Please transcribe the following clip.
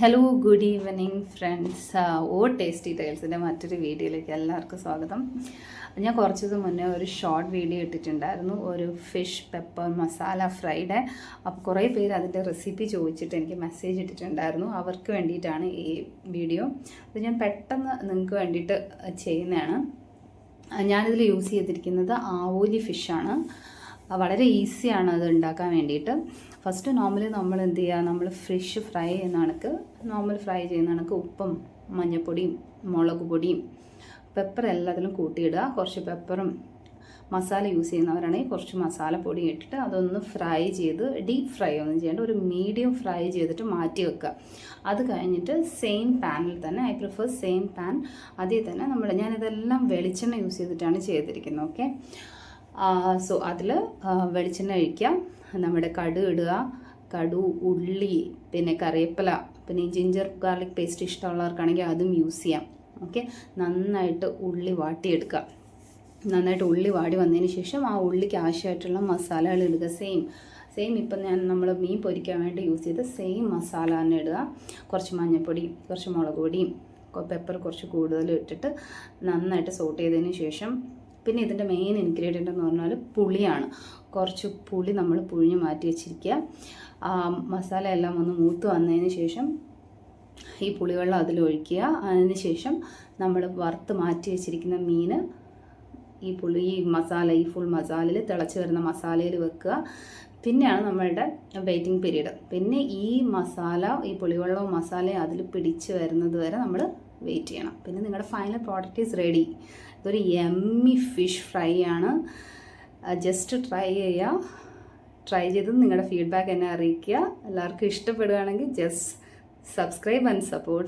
Hello good evening friends. Tasty ടൈൽസിൻ്റെ മറ്റൊരു വീഡിയോയിലേക്ക് എല്ലാവർക്കും സ്വാഗതം. ഞാൻ കുറച്ച് ദിവസം മുന്നേ ഒരു ഷോർട്ട് വീഡിയോ ഇട്ടിട്ടുണ്ടായിരുന്നു, ഒരു ഫിഷ് പെപ്പർ മസാല ഫ്രൈഡ്. അപ്പോൾ കുറേ പേര് അതിൻ്റെ റെസിപ്പി ചോദിച്ചിട്ട് എനിക്ക് മെസ്സേജ് ഇട്ടിട്ടുണ്ടായിരുന്നു. അവർക്ക് വേണ്ടിയിട്ടാണ് ഈ വീഡിയോ. അത് ഞാൻ പെട്ടെന്ന് നിങ്ങൾക്ക് വേണ്ടിയിട്ട് ചെയ്യുന്നതാണ്. ഞാനിതിൽ യൂസ് ചെയ്തിരിക്കുന്നത് ആവോലി ഫിഷാണ്. വളരെ ഈസിയാണ് അത് ഉണ്ടാക്കാൻ വേണ്ടിയിട്ട്. ഫസ്റ്റ് നോർമലി നമ്മൾ എന്ത് ചെയ്യുക, നമ്മൾ ഫിഷ് ഫ്രൈ ചെയ്യുന്ന കണക്ക്, നോർമൽ ഫ്രൈ ചെയ്യുന്ന കണക്ക് ഉപ്പും മഞ്ഞൾപ്പൊടിയും മുളക് പൊടിയും പെപ്പർ എല്ലാത്തിലും കൂട്ടിയിടുക. കുറച്ച് പെപ്പറും മസാല യൂസ് ചെയ്യുന്നവരാണെങ്കിൽ കുറച്ച് മസാലപ്പൊടി ഇട്ടിട്ട് അതൊന്ന് ഫ്രൈ ചെയ്ത്, ഡീപ്പ് ഫ്രൈ ഒന്നും ചെയ്യേണ്ട, ഒരു മീഡിയം ഫ്രൈ ചെയ്തിട്ട് മാറ്റി വെക്കുക. അത് കഴിഞ്ഞിട്ട് സെയിം പാനിൽ തന്നെ, ഐ പ്രിഫർ സെയിം പാൻ, അതിൽ തന്നെ ഞാനിതെല്ലാം വെളിച്ചെണ്ണ യൂസ് ചെയ്തിട്ടാണ് ചെയ്തിരിക്കുന്നത്. ഓക്കെ, സോ അതിൽ വെളിച്ചെണ്ണ ഒഴിക്കുക, നമ്മുടെ കടുക് ഇടുക, ഉള്ളി, പിന്നെ കറിവേപ്പില, പിന്നെ ഈ ജിഞ്ചർ ഗാർലിക് പേസ്റ്റ് ഇഷ്ടമുള്ളവർക്കാണെങ്കിൽ അതും യൂസ് ചെയ്യാം. ഓക്കെ, നന്നായിട്ട് ഉള്ളി വാട്ടിയെടുക്കുക. നന്നായിട്ട് ഉള്ളി വാടി വന്നതിന് ശേഷം ആ ഉള്ളിക്ക് ആവശ്യമായിട്ടുള്ള മസാലകൾ ഇടുക. സെയിം ഇപ്പം നമ്മൾ മീൻ പൊരിക്കാൻ വേണ്ടി യൂസ് ചെയ്ത സെയിം മസാല തന്നെ ഇടുക. കുറച്ച് മഞ്ഞൾപ്പൊടിയും കുറച്ച് മുളക് പൊടിയും പെപ്പർ കുറച്ച് കൂടുതൽ ഇട്ടിട്ട് നന്നായിട്ട് സോട്ട് ചെയ്തതിന് ശേഷം, പിന്നെ ഇതിൻ്റെ മെയിൻ ഇൻഗ്രീഡിയൻ്റ് എന്ന് പറഞ്ഞാൽ പുളിയാണ്. കുറച്ച് പുളി നമ്മൾ പുഴിഞ്ഞ് മാറ്റി വെച്ചിരിക്കുക. മസാല എല്ലാം ഒന്ന് മൂത്ത് വന്നതിന് ശേഷം ഈ പുളിവെള്ളം അതിലൊഴിക്കുക. അതിന് ശേഷം നമ്മൾ വറുത്ത് മാറ്റി വെച്ചിരിക്കുന്ന മീൻ ഈ മസാല, ഈ ഫുൾ മസാലയിൽ, തിളച്ച് വരുന്ന മസാലയിൽ വെക്കുക. പിന്നെയാണ് നമ്മളുടെ വെയിറ്റിംഗ് പീരീഡ്. പിന്നെ ഈ മസാല, ഈ പുളിവെള്ളവും മസാലയും അതിൽ പിടിച്ച് വരുന്നത് വരെ നമ്മൾ വെയിറ്റ് ചെയ്യണം. പിന്നെ നിങ്ങളുടെ ഫൈനൽ പ്രോഡക്റ്റ് ഈസ് റെഡി. ഇതൊരു യമ്മി ഫിഷ് ഫ്രൈ ആണ്. ജസ്റ്റ് ട്രൈ ചെയ്യുക. ട്രൈ ചെയ്ത് നിങ്ങളുടെ ഫീഡ്ബാക്ക് എന്നെ അറിയിക്കുക. എല്ലാവർക്കും ഇഷ്ടപ്പെടുകയാണെങ്കിൽ ജസ്റ്റ് സബ്സ്ക്രൈബ് ആൻഡ് സപ്പോർട്ട്.